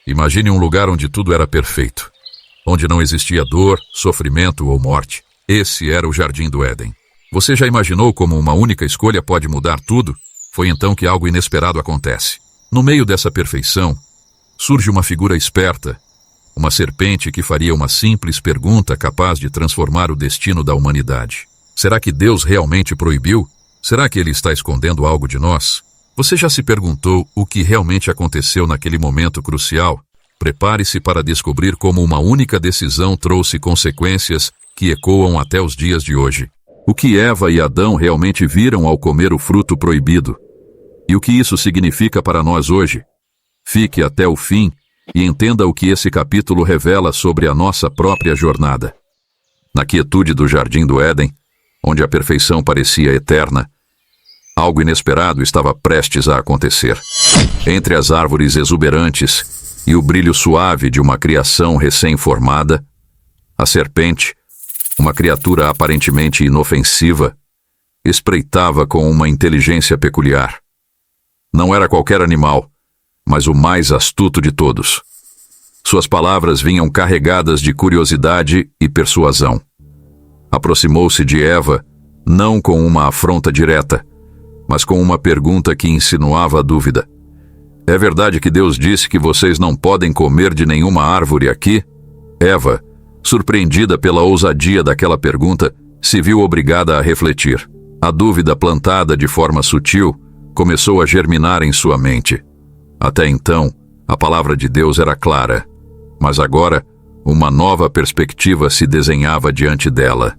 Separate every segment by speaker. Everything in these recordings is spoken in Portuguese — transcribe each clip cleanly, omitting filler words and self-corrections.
Speaker 1: Imagine um lugar onde tudo era perfeito, onde não existia dor, sofrimento ou morte. Esse era o Jardim do Éden. Você já imaginou como uma única escolha pode mudar tudo? Foi então que algo inesperado acontece. No meio dessa perfeição, surge uma figura esperta, uma serpente que faria uma simples pergunta capaz de transformar o destino da humanidade. Será que Deus realmente proibiu? Será que Ele está escondendo algo de nós? Você já se perguntou o que realmente aconteceu naquele momento crucial? Prepare-se para descobrir como uma única decisão trouxe consequências que ecoam até os dias de hoje. O que Eva e Adão realmente viram ao comer o fruto proibido? E o que isso significa para nós hoje? Fique até o fim e entenda o que esse capítulo revela sobre a nossa própria jornada. Na quietude do Jardim do Éden, onde a perfeição parecia eterna, algo inesperado estava prestes a acontecer. Entre as árvores exuberantes e o brilho suave de uma criação recém-formada, a serpente, uma criatura aparentemente inofensiva, espreitava com uma inteligência peculiar. Não era qualquer animal, mas o mais astuto de todos. Suas palavras vinham carregadas de curiosidade e persuasão. Aproximou-se de Eva, não com uma afronta direta, mas com uma pergunta que insinuava a dúvida. É verdade que Deus disse que vocês não podem comer de nenhuma árvore aqui? Eva, surpreendida pela ousadia daquela pergunta, se viu obrigada a refletir. A dúvida plantada de forma sutil começou a germinar em sua mente. Até então, a palavra de Deus era clara, mas agora uma nova perspectiva se desenhava diante dela.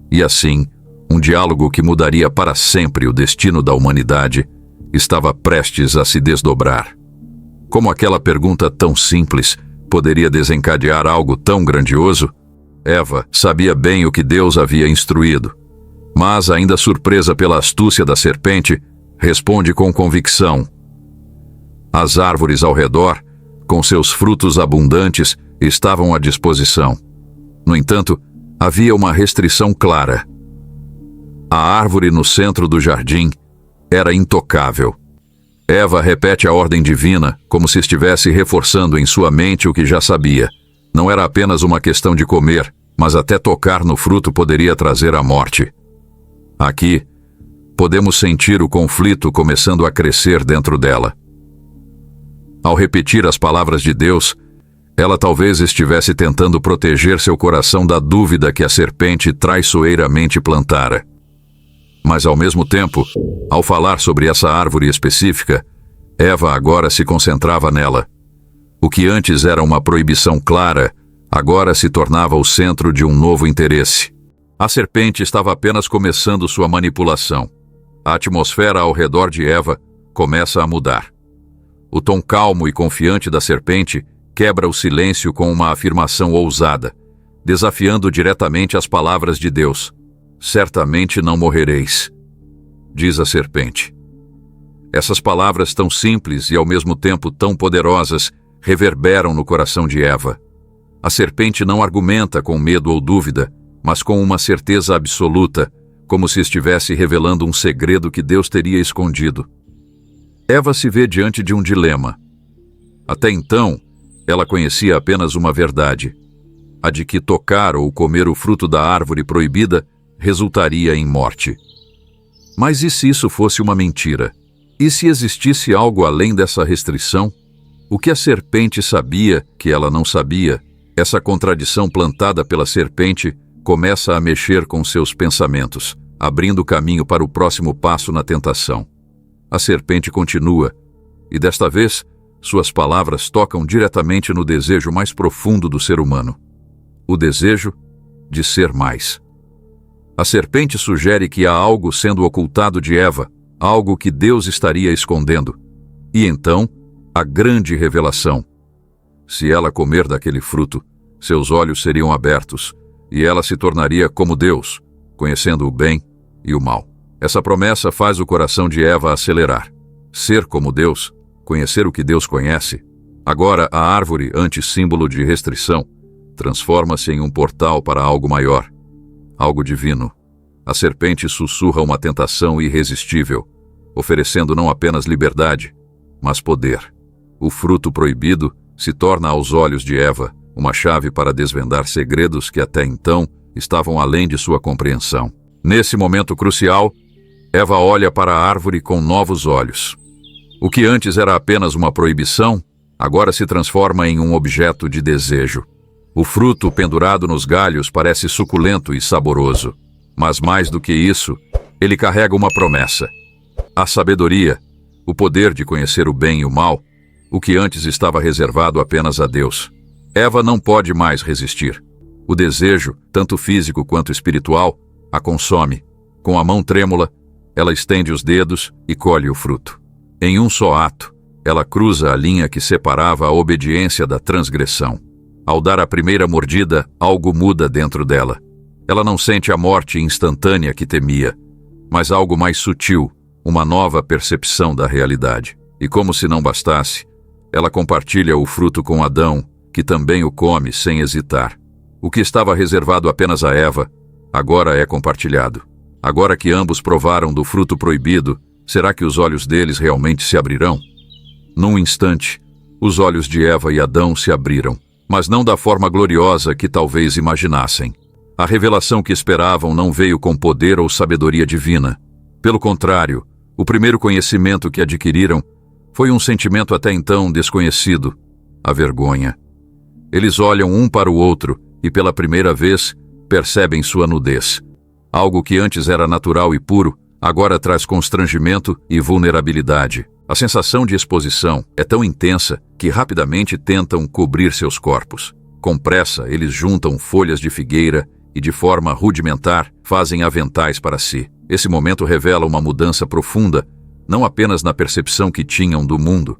Speaker 1: E assim, um diálogo que mudaria para sempre o destino da humanidade estava prestes a se desdobrar. Como aquela pergunta tão simples poderia desencadear algo tão grandioso? Eva sabia bem o que Deus havia instruído, mas, ainda surpresa pela astúcia da serpente, responde com convicção. As árvores ao redor, com seus frutos abundantes, estavam à disposição. No entanto, havia uma restrição clara. A árvore no centro do jardim era intocável. Eva repete a ordem divina, como se estivesse reforçando em sua mente o que já sabia. Não era apenas uma questão de comer, mas até tocar no fruto poderia trazer a morte. Aqui, podemos sentir o conflito começando a crescer dentro dela. Ao repetir as palavras de Deus, ela talvez estivesse tentando proteger seu coração da dúvida que a serpente traiçoeiramente plantara. Mas, ao mesmo tempo, ao falar sobre essa árvore específica, Eva agora se concentrava nela. O que antes era uma proibição clara, agora se tornava o centro de um novo interesse. A serpente estava apenas começando sua manipulação. A atmosfera ao redor de Eva começa a mudar. O tom calmo e confiante da serpente quebra o silêncio com uma afirmação ousada, desafiando diretamente as palavras de Deus. Certamente não morrereis, diz a serpente. Essas palavras tão simples e ao mesmo tempo tão poderosas reverberam no coração de Eva. A serpente não argumenta com medo ou dúvida, mas com uma certeza absoluta, como se estivesse revelando um segredo que Deus teria escondido. Eva se vê diante de um dilema. Até então, ela conhecia apenas uma verdade, a de que tocar ou comer o fruto da árvore proibida resultaria em morte. Mas e se isso fosse uma mentira? E se existisse algo além dessa restrição? O que a serpente sabia que ela não sabia? Essa contradição plantada pela serpente começa a mexer com seus pensamentos, abrindo caminho para o próximo passo na tentação. A serpente continua, e desta vez, suas palavras tocam diretamente no desejo mais profundo do ser humano. O desejo de ser mais. A serpente sugere que há algo sendo ocultado de Eva, algo que Deus estaria escondendo. E então, a grande revelação. Se ela comer daquele fruto, seus olhos seriam abertos, e ela se tornaria como Deus, conhecendo o bem e o mal. Essa promessa faz o coração de Eva acelerar. Ser como Deus, conhecer o que Deus conhece. Agora, a árvore, antes símbolo de restrição, transforma-se em um portal para algo maior, algo divino. A serpente sussurra uma tentação irresistível, oferecendo não apenas liberdade, mas poder. O fruto proibido se torna aos olhos de Eva uma chave para desvendar segredos que até então estavam além de sua compreensão. Nesse momento crucial, Eva olha para a árvore com novos olhos. O que antes era apenas uma proibição, agora se transforma em um objeto de desejo. O fruto pendurado nos galhos parece suculento e saboroso, mas mais do que isso, ele carrega uma promessa. A sabedoria, o poder de conhecer o bem e o mal, o que antes estava reservado apenas a Deus. Eva não pode mais resistir. O desejo, tanto físico quanto espiritual, a consome. Com a mão trêmula, ela estende os dedos e colhe o fruto. Em um só ato, ela cruza a linha que separava a obediência da transgressão. Ao dar a primeira mordida, algo muda dentro dela. Ela não sente a morte instantânea que temia, mas algo mais sutil, uma nova percepção da realidade. E como se não bastasse, ela compartilha o fruto com Adão, que também o come sem hesitar. O que estava reservado apenas a Eva, agora é compartilhado. Agora que ambos provaram do fruto proibido, será que os olhos deles realmente se abrirão? Num instante, os olhos de Eva e Adão se abriram, mas não da forma gloriosa que talvez imaginassem. A revelação que esperavam não veio com poder ou sabedoria divina. Pelo contrário, o primeiro conhecimento que adquiriram foi um sentimento até então desconhecido, a vergonha. Eles olham um para o outro e pela primeira vez percebem sua nudez. Algo que antes era natural e puro, agora traz constrangimento e vulnerabilidade. A sensação de exposição é tão intensa que rapidamente tentam cobrir seus corpos. Com pressa, eles juntam folhas de figueira e, de forma rudimentar, fazem aventais para si. Esse momento revela uma mudança profunda, não apenas na percepção que tinham do mundo,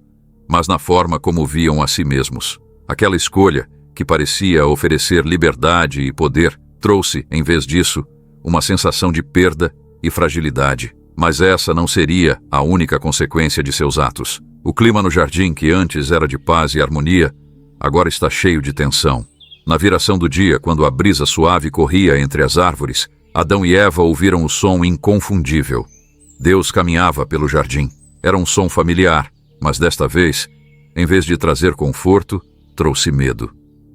Speaker 1: mas na forma como viam a si mesmos. Aquela escolha, que parecia oferecer liberdade e poder, trouxe, em vez disso, uma sensação de perda e fragilidade. Mas essa não seria a única consequência de seus atos. O clima no jardim, que antes era de paz e harmonia, agora está cheio de tensão. Na viração do dia, quando a brisa suave corria entre as árvores, Adão e Eva ouviram o som inconfundível. Deus caminhava pelo jardim. Era um som familiar, mas desta vez, em vez de trazer conforto, trouxe medo.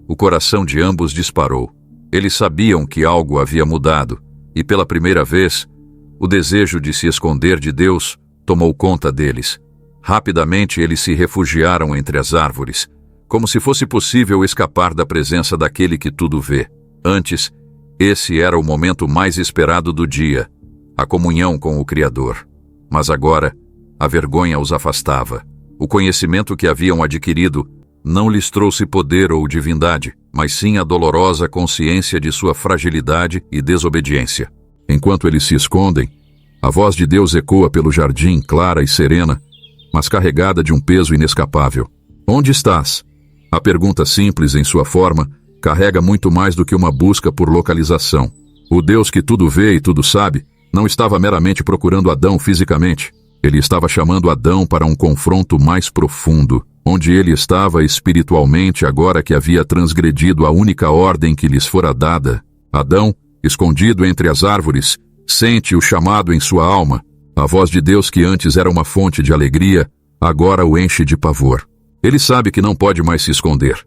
Speaker 1: O coração de ambos disparou. Eles sabiam que algo havia mudado, e pela primeira vez, o desejo de se esconder de Deus tomou conta deles. Rapidamente eles se refugiaram entre as árvores, como se fosse possível escapar da presença daquele que tudo vê. Antes, esse era o momento mais esperado do dia, a comunhão com o Criador. Mas agora, a vergonha os afastava. O conhecimento que haviam adquirido não lhes trouxe poder ou divindade, mas sim a dolorosa consciência de sua fragilidade e desobediência. Enquanto eles se escondem, a voz de Deus ecoa pelo jardim, clara e serena, mas carregada de um peso inescapável. Onde estás? A pergunta simples em sua forma carrega muito mais do que uma busca por localização. O Deus que tudo vê e tudo sabe não estava meramente procurando Adão fisicamente. Ele estava chamando Adão para um confronto mais profundo, onde ele estava espiritualmente agora que havia transgredido a única ordem que lhes fora dada. Adão, escondido entre as árvores, sente o chamado em sua alma. A voz de Deus, que antes era uma fonte de alegria, agora o enche de pavor. Ele sabe que não pode mais se esconder.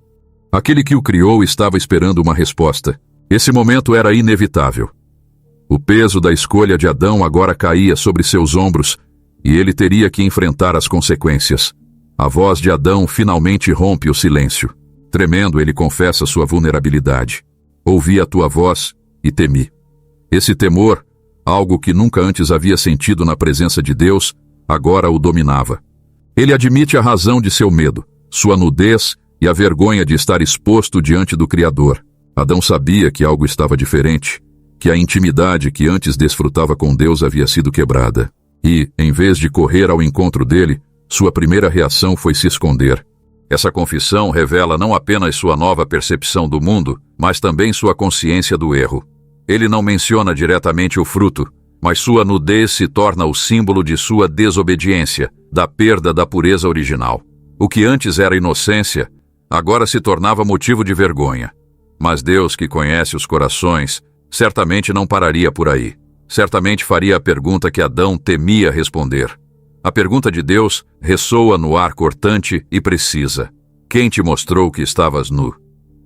Speaker 1: Aquele que o criou estava esperando uma resposta. Esse momento era inevitável. O peso da escolha de Adão agora caía sobre seus ombros e ele teria que enfrentar as consequências. A voz de Adão finalmente rompe o silêncio. Tremendo, ele confessa sua vulnerabilidade. Ouvi a tua voz e temi. Esse temor, algo que nunca antes havia sentido na presença de Deus, agora o dominava. Ele admite a razão de seu medo, sua nudez e a vergonha de estar exposto diante do Criador. Adão sabia que algo estava diferente, que a intimidade que antes desfrutava com Deus havia sido quebrada. E, em vez de correr ao encontro dele, sua primeira reação foi se esconder. Essa confissão revela não apenas sua nova percepção do mundo, mas também sua consciência do erro. Ele não menciona diretamente o fruto, mas sua nudez se torna o símbolo de sua desobediência, da perda da pureza original. O que antes era inocência, agora se tornava motivo de vergonha. Mas Deus, que conhece os corações, certamente não pararia por aí. Certamente faria a pergunta que Adão temia responder. A pergunta de Deus ressoa no ar cortante e precisa. Quem te mostrou que estavas nu?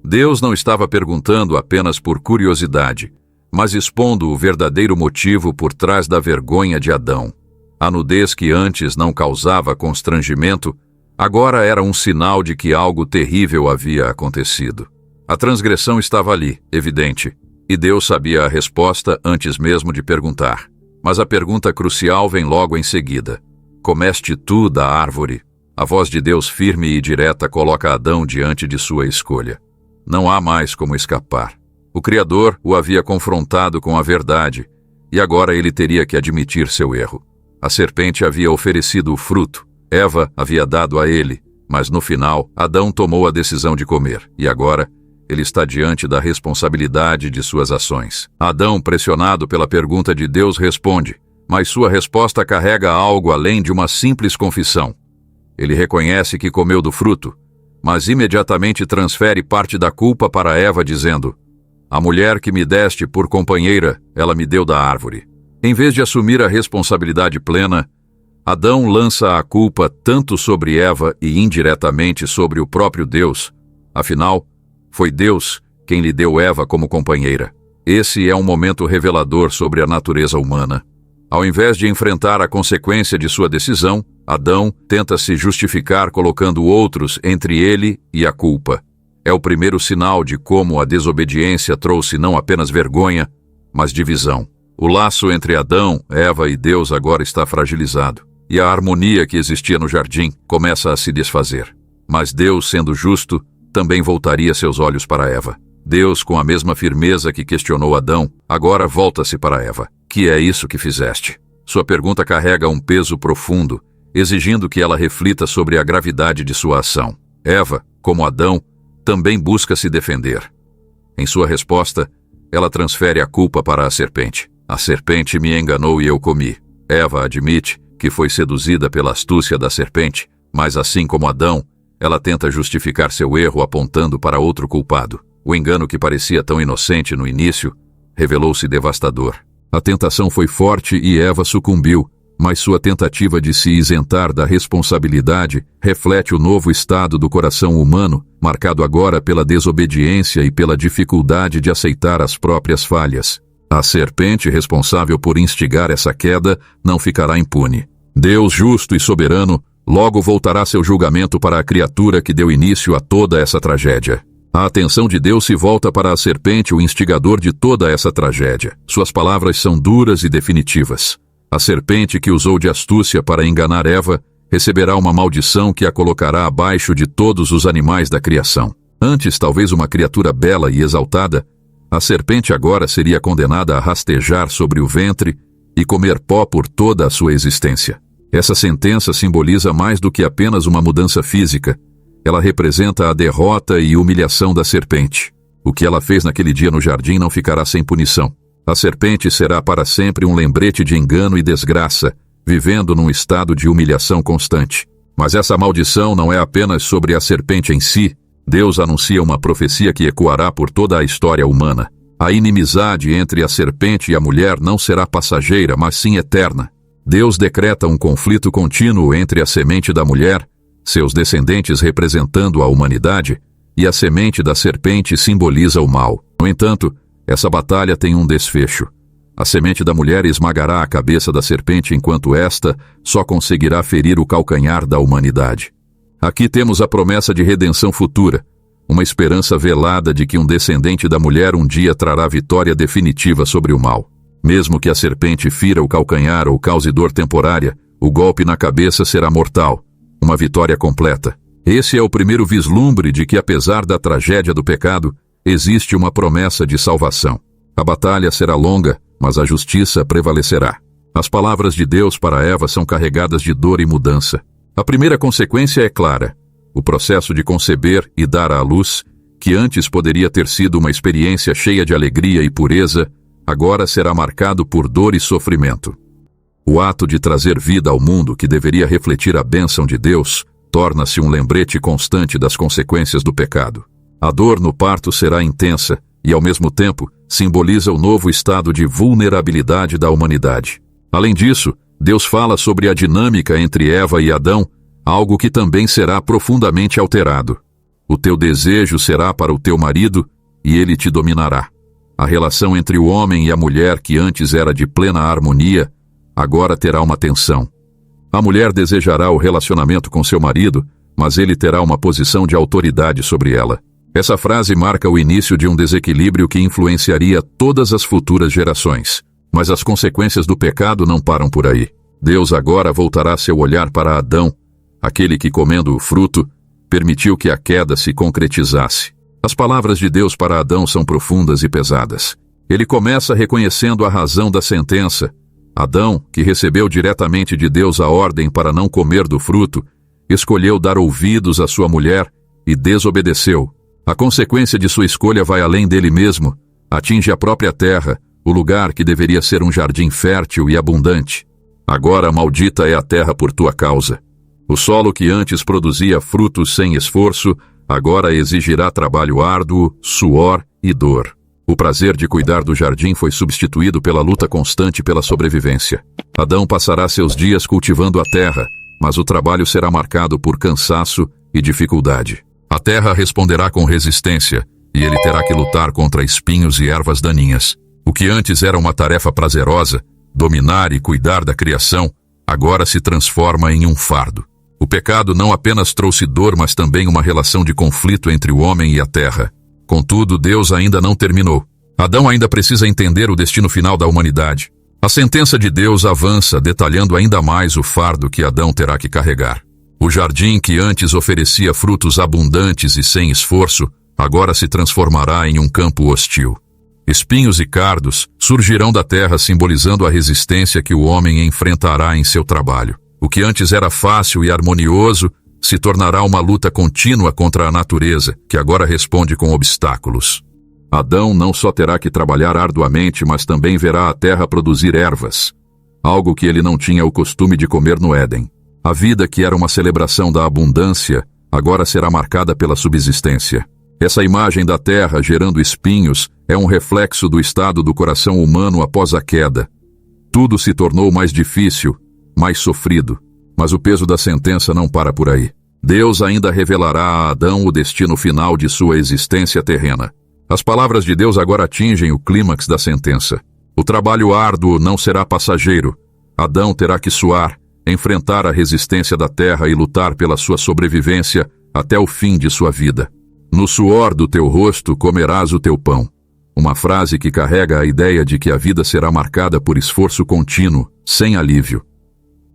Speaker 1: Deus não estava perguntando apenas por curiosidade, mas expondo o verdadeiro motivo por trás da vergonha de Adão. A nudez que antes não causava constrangimento, agora era um sinal de que algo terrível havia acontecido. A transgressão estava ali, evidente, e Deus sabia a resposta antes mesmo de perguntar. Mas a pergunta crucial vem logo em seguida. Comeste tu da árvore? A voz de Deus firme e direta coloca Adão diante de sua escolha. Não há mais como escapar. O Criador o havia confrontado com a verdade, e agora ele teria que admitir seu erro. A serpente havia oferecido o fruto, Eva havia dado a ele, mas no final, Adão tomou a decisão de comer, e agora ele está diante da responsabilidade de suas ações. Adão, pressionado pela pergunta de Deus, responde, mas sua resposta carrega algo além de uma simples confissão. Ele reconhece que comeu do fruto, mas imediatamente transfere parte da culpa para Eva, dizendo, a mulher que me deste por companheira, ela me deu da árvore. Em vez de assumir a responsabilidade plena, Adão lança a culpa tanto sobre Eva e indiretamente sobre o próprio Deus. Afinal, foi Deus quem lhe deu Eva como companheira. Esse é um momento revelador sobre a natureza humana. Ao invés de enfrentar a consequência de sua decisão, Adão tenta se justificar colocando outros entre ele e a culpa. É o primeiro sinal de como a desobediência trouxe não apenas vergonha, mas divisão. O laço entre Adão, Eva e Deus agora está fragilizado, e a harmonia que existia no jardim começa a se desfazer. Mas Deus, sendo justo, também voltaria seus olhos para Eva. Deus, com a mesma firmeza que questionou Adão, agora volta-se para Eva. Que é isso que fizeste? Sua pergunta carrega um peso profundo, exigindo que ela reflita sobre a gravidade de sua ação. Eva, como Adão, também busca se defender. Em sua resposta, ela transfere a culpa para a serpente. A serpente me enganou e eu comi. Eva admite que foi seduzida pela astúcia da serpente, mas assim como Adão, ela tenta justificar seu erro apontando para outro culpado. O engano que parecia tão inocente no início revelou-se devastador. A tentação foi forte e Eva sucumbiu, mas sua tentativa de se isentar da responsabilidade reflete o novo estado do coração humano, marcado agora pela desobediência e pela dificuldade de aceitar as próprias falhas. A serpente responsável por instigar essa queda não ficará impune. Deus justo e soberano logo voltará seu julgamento para a criatura que deu início a toda essa tragédia. A atenção de Deus se volta para a serpente, o instigador de toda essa tragédia. Suas palavras são duras e definitivas. A serpente que usou de astúcia para enganar Eva receberá uma maldição que a colocará abaixo de todos os animais da criação. Antes, talvez uma criatura bela e exaltada, a serpente agora seria condenada a rastejar sobre o ventre e comer pó por toda a sua existência. Essa sentença simboliza mais do que apenas uma mudança física. Ela representa a derrota e humilhação da serpente. O que ela fez naquele dia no jardim não ficará sem punição. A serpente será para sempre um lembrete de engano e desgraça, vivendo num estado de humilhação constante. Mas essa maldição não é apenas sobre a serpente em si. Deus anuncia uma profecia que ecoará por toda a história humana. A inimizade entre a serpente e a mulher não será passageira, mas sim eterna. Deus decreta um conflito contínuo entre a semente da mulher, seus descendentes representando a humanidade, e a semente da serpente simboliza o mal. No entanto, essa batalha tem um desfecho. A semente da mulher esmagará a cabeça da serpente enquanto esta só conseguirá ferir o calcanhar da humanidade. Aqui temos a promessa de redenção futura, uma esperança velada de que um descendente da mulher um dia trará vitória definitiva sobre o mal. Mesmo que a serpente fira o calcanhar ou cause dor temporária, o golpe na cabeça será mortal, uma vitória completa. Esse é o primeiro vislumbre de que, apesar da tragédia do pecado, existe uma promessa de salvação. A batalha será longa, mas a justiça prevalecerá. As palavras de Deus para Eva são carregadas de dor e mudança. A primeira consequência é clara: o processo de conceber e dar à luz, que antes poderia ter sido uma experiência cheia de alegria e pureza, agora será marcado por dor e sofrimento. O ato de trazer vida ao mundo, que deveria refletir a bênção de Deus, torna-se um lembrete constante das consequências do pecado. A dor no parto será intensa e, ao mesmo tempo, simboliza o novo estado de vulnerabilidade da humanidade. Além disso, Deus fala sobre a dinâmica entre Eva e Adão, algo que também será profundamente alterado. O teu desejo será para o teu marido e ele te dominará. A relação entre o homem e a mulher, que antes era de plena harmonia, agora terá uma tensão. A mulher desejará o relacionamento com seu marido, mas ele terá uma posição de autoridade sobre ela. Essa frase marca o início de um desequilíbrio que influenciaria todas as futuras gerações. Mas as consequências do pecado não param por aí. Deus agora voltará seu olhar para Adão, aquele que, comendo o fruto, permitiu que a queda se concretizasse. As palavras de Deus para Adão são profundas e pesadas. Ele começa reconhecendo a razão da sentença. Adão, que recebeu diretamente de Deus a ordem para não comer do fruto, escolheu dar ouvidos à sua mulher e desobedeceu. A consequência de sua escolha vai além dele mesmo, atinge a própria terra, o lugar que deveria ser um jardim fértil e abundante. Agora maldita é a terra por tua causa. O solo que antes produzia frutos sem esforço, agora exigirá trabalho árduo, suor e dor. O prazer de cuidar do jardim foi substituído pela luta constante pela sobrevivência. Adão passará seus dias cultivando a terra, mas o trabalho será marcado por cansaço e dificuldade. A terra responderá com resistência, e ele terá que lutar contra espinhos e ervas daninhas. O que antes era uma tarefa prazerosa, dominar e cuidar da criação, agora se transforma em um fardo. O pecado não apenas trouxe dor, mas também uma relação de conflito entre o homem e a terra. Contudo, Deus ainda não terminou. Adão ainda precisa entender o destino final da humanidade. A sentença de Deus avança, detalhando ainda mais o fardo que Adão terá que carregar. O jardim que antes oferecia frutos abundantes e sem esforço, agora se transformará em um campo hostil. Espinhos e cardos surgirão da terra, simbolizando a resistência que o homem enfrentará em seu trabalho. O que antes era fácil e harmonioso se tornará uma luta contínua contra a natureza, que agora responde com obstáculos. Adão não só terá que trabalhar arduamente, mas também verá a terra produzir ervas, algo que ele não tinha o costume de comer no Éden. A vida, que era uma celebração da abundância, agora será marcada pela subsistência. Essa imagem da terra gerando espinhos é um reflexo do estado do coração humano após a queda. Tudo se tornou mais difícil, mais sofrido, mas o peso da sentença não para por aí. Deus ainda revelará a Adão o destino final de sua existência terrena. As palavras de Deus agora atingem o clímax da sentença. O trabalho árduo não será passageiro. Adão terá que suar, enfrentar a resistência da terra e lutar pela sua sobrevivência até o fim de sua vida. No suor do teu rosto comerás o teu pão. Uma frase que carrega a ideia de que a vida será marcada por esforço contínuo, sem alívio.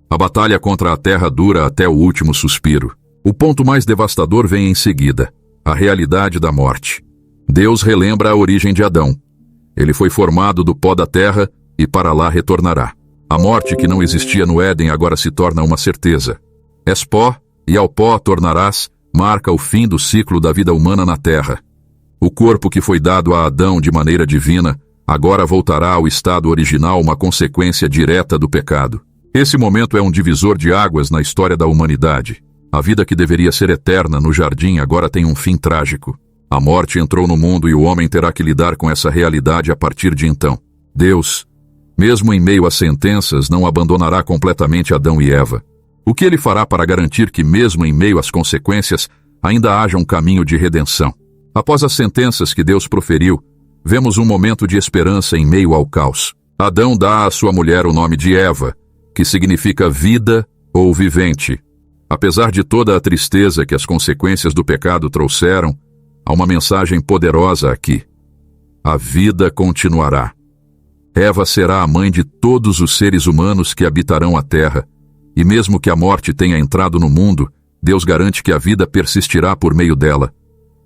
Speaker 1: A batalha contra a terra dura até o último suspiro. O ponto mais devastador vem em seguida, a realidade da morte. Deus relembra a origem de Adão. Ele foi formado do pó da terra e para lá retornará. A morte que não existia no Éden agora se torna uma certeza. És pó, e ao pó tornarás, marca o fim do ciclo da vida humana na terra. O corpo que foi dado a Adão de maneira divina, agora voltará ao estado original, uma consequência direta do pecado. Esse momento é um divisor de águas na história da humanidade. A vida que deveria ser eterna no jardim agora tem um fim trágico. A morte entrou no mundo e o homem terá que lidar com essa realidade a partir de então. Deus, mesmo em meio às sentenças, não abandonará completamente Adão e Eva. O que ele fará para garantir que, mesmo em meio às consequências, ainda haja um caminho de redenção? Após as sentenças que Deus proferiu, vemos um momento de esperança em meio ao caos. Adão dá à sua mulher o nome de Eva, que significa vida ou vivente. Apesar de toda a tristeza que as consequências do pecado trouxeram, há uma mensagem poderosa aqui. A vida continuará. Eva será a mãe de todos os seres humanos que habitarão a terra, e mesmo que a morte tenha entrado no mundo, Deus garante que a vida persistirá por meio dela.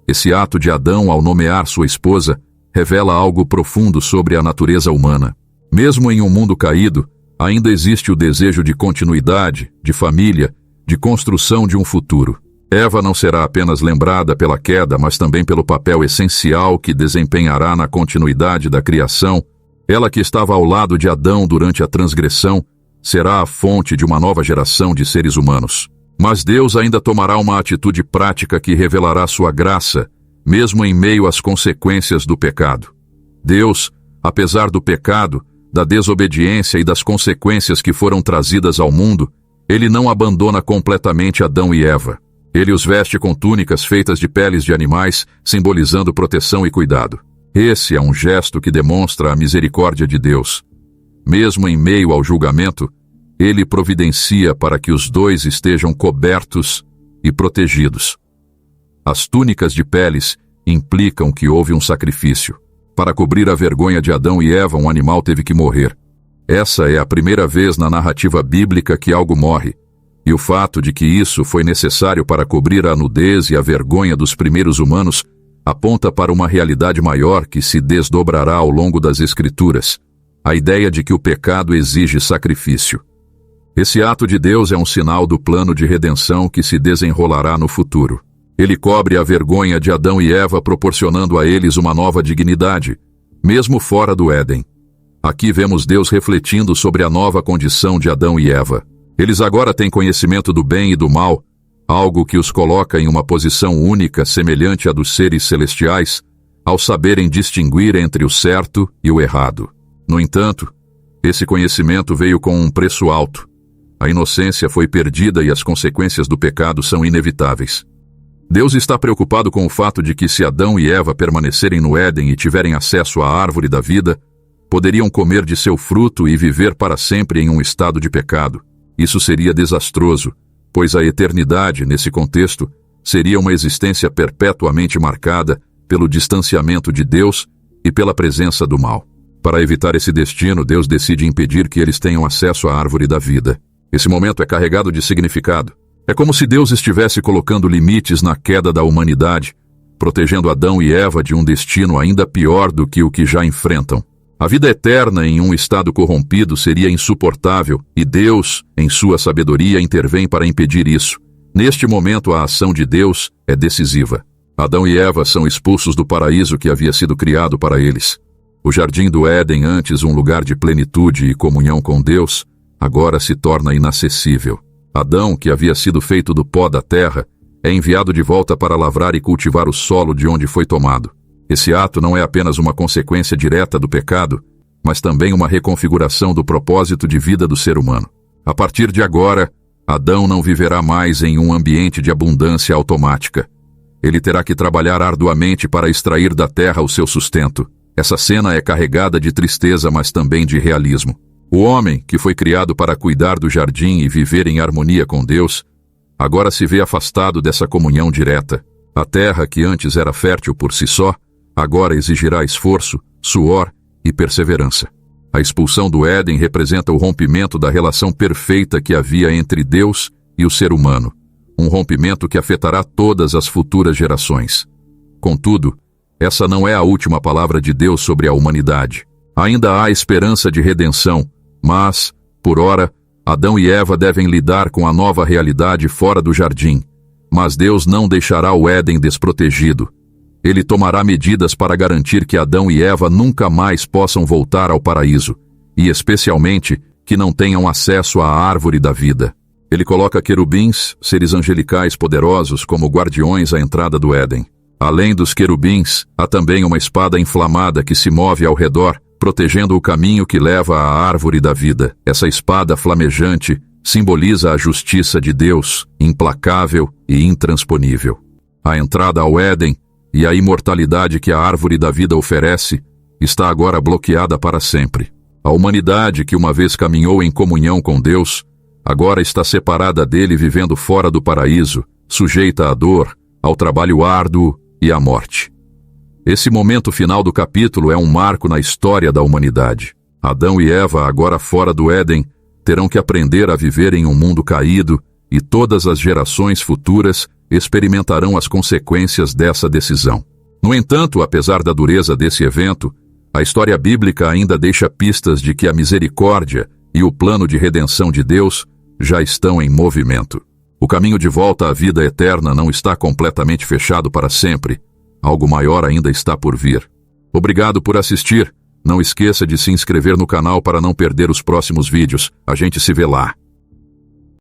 Speaker 1: Esse ato de Adão ao nomear sua esposa revela algo profundo sobre a natureza humana. Mesmo em um mundo caído, ainda existe o desejo de continuidade, de família, de construção de um futuro. Eva não será apenas lembrada pela queda, mas também pelo papel essencial que desempenhará na continuidade da criação. Ela, que estava ao lado de Adão durante a transgressão, será a fonte de uma nova geração de seres humanos. Mas Deus ainda tomará uma atitude prática que revelará sua graça, mesmo em meio às consequências do pecado. Deus, apesar do pecado, da desobediência e das consequências que foram trazidas ao mundo, ele não abandona completamente Adão e Eva. Ele os veste com túnicas feitas de peles de animais, simbolizando proteção e cuidado. Esse é um gesto que demonstra a misericórdia de Deus. Mesmo em meio ao julgamento, ele providencia para que os dois estejam cobertos e protegidos. As túnicas de peles implicam que houve um sacrifício. Para cobrir a vergonha de Adão e Eva, um animal teve que morrer. Essa é a primeira vez na narrativa bíblica que algo morre, e o fato de que isso foi necessário para cobrir a nudez e a vergonha dos primeiros humanos aponta para uma realidade maior que se desdobrará ao longo das Escrituras, a ideia de que o pecado exige sacrifício. Esse ato de Deus é um sinal do plano de redenção que se desenrolará no futuro. Ele cobre a vergonha de Adão e Eva, proporcionando a eles uma nova dignidade, mesmo fora do Éden. Aqui vemos Deus refletindo sobre a nova condição de Adão e Eva. Eles agora têm conhecimento do bem e do mal, algo que os coloca em uma posição única, semelhante à dos seres celestiais, ao saberem distinguir entre o certo e o errado. No entanto, esse conhecimento veio com um preço alto. A inocência foi perdida e as consequências do pecado são inevitáveis. Deus está preocupado com o fato de que, se Adão e Eva permanecerem no Éden e tiverem acesso à árvore da vida, poderiam comer de seu fruto e viver para sempre em um estado de pecado. Isso seria desastroso, pois a eternidade, nesse contexto, seria uma existência perpetuamente marcada pelo distanciamento de Deus e pela presença do mal. Para evitar esse destino, Deus decide impedir que eles tenham acesso à árvore da vida. Esse momento é carregado de significado. É como se Deus estivesse colocando limites na queda da humanidade, protegendo Adão e Eva de um destino ainda pior do que o que já enfrentam. A vida eterna em um estado corrompido seria insuportável, e Deus, em sua sabedoria, intervém para impedir isso. Neste momento, a ação de Deus é decisiva. Adão e Eva são expulsos do paraíso que havia sido criado para eles. O jardim do Éden, antes um lugar de plenitude e comunhão com Deus, agora se torna inacessível. Adão, que havia sido feito do pó da terra, é enviado de volta para lavrar e cultivar o solo de onde foi tomado. Esse ato não é apenas uma consequência direta do pecado, mas também uma reconfiguração do propósito de vida do ser humano. A partir de agora, Adão não viverá mais em um ambiente de abundância automática. Ele terá que trabalhar arduamente para extrair da terra o seu sustento. Essa cena é carregada de tristeza, mas também de realismo. O homem, que foi criado para cuidar do jardim e viver em harmonia com Deus, agora se vê afastado dessa comunhão direta. A terra, que antes era fértil por si só, agora exigirá esforço, suor e perseverança. A expulsão do Éden representa o rompimento da relação perfeita que havia entre Deus e o ser humano, um rompimento que afetará todas as futuras gerações. Contudo, essa não é a última palavra de Deus sobre a humanidade. Ainda há esperança de redenção, mas, por ora, Adão e Eva devem lidar com a nova realidade fora do jardim. Mas Deus não deixará o Éden desprotegido. Ele tomará medidas para garantir que Adão e Eva nunca mais possam voltar ao paraíso, e especialmente que não tenham acesso à árvore da vida. Ele coloca querubins, seres angelicais poderosos, como guardiões à entrada do Éden. Além dos querubins, há também uma espada inflamada que se move ao redor, protegendo o caminho que leva à árvore da vida. Essa espada flamejante simboliza a justiça de Deus, implacável e intransponível. A entrada ao Éden e a imortalidade que a árvore da vida oferece está agora bloqueada para sempre. A humanidade, que uma vez caminhou em comunhão com Deus, agora está separada dele, vivendo fora do paraíso, sujeita à dor, ao trabalho árduo e à morte. Esse momento final do capítulo é um marco na história da humanidade. Adão e Eva, agora fora do Éden, terão que aprender a viver em um mundo caído, e todas as gerações futuras experimentarão as consequências dessa decisão. No entanto, apesar da dureza desse evento, a história bíblica ainda deixa pistas de que a misericórdia e o plano de redenção de Deus já estão em movimento. O caminho de volta à vida eterna não está completamente fechado para sempre. Algo maior ainda está por vir. Obrigado por assistir. Não esqueça de se inscrever no canal para não perder os próximos vídeos. A gente se vê lá.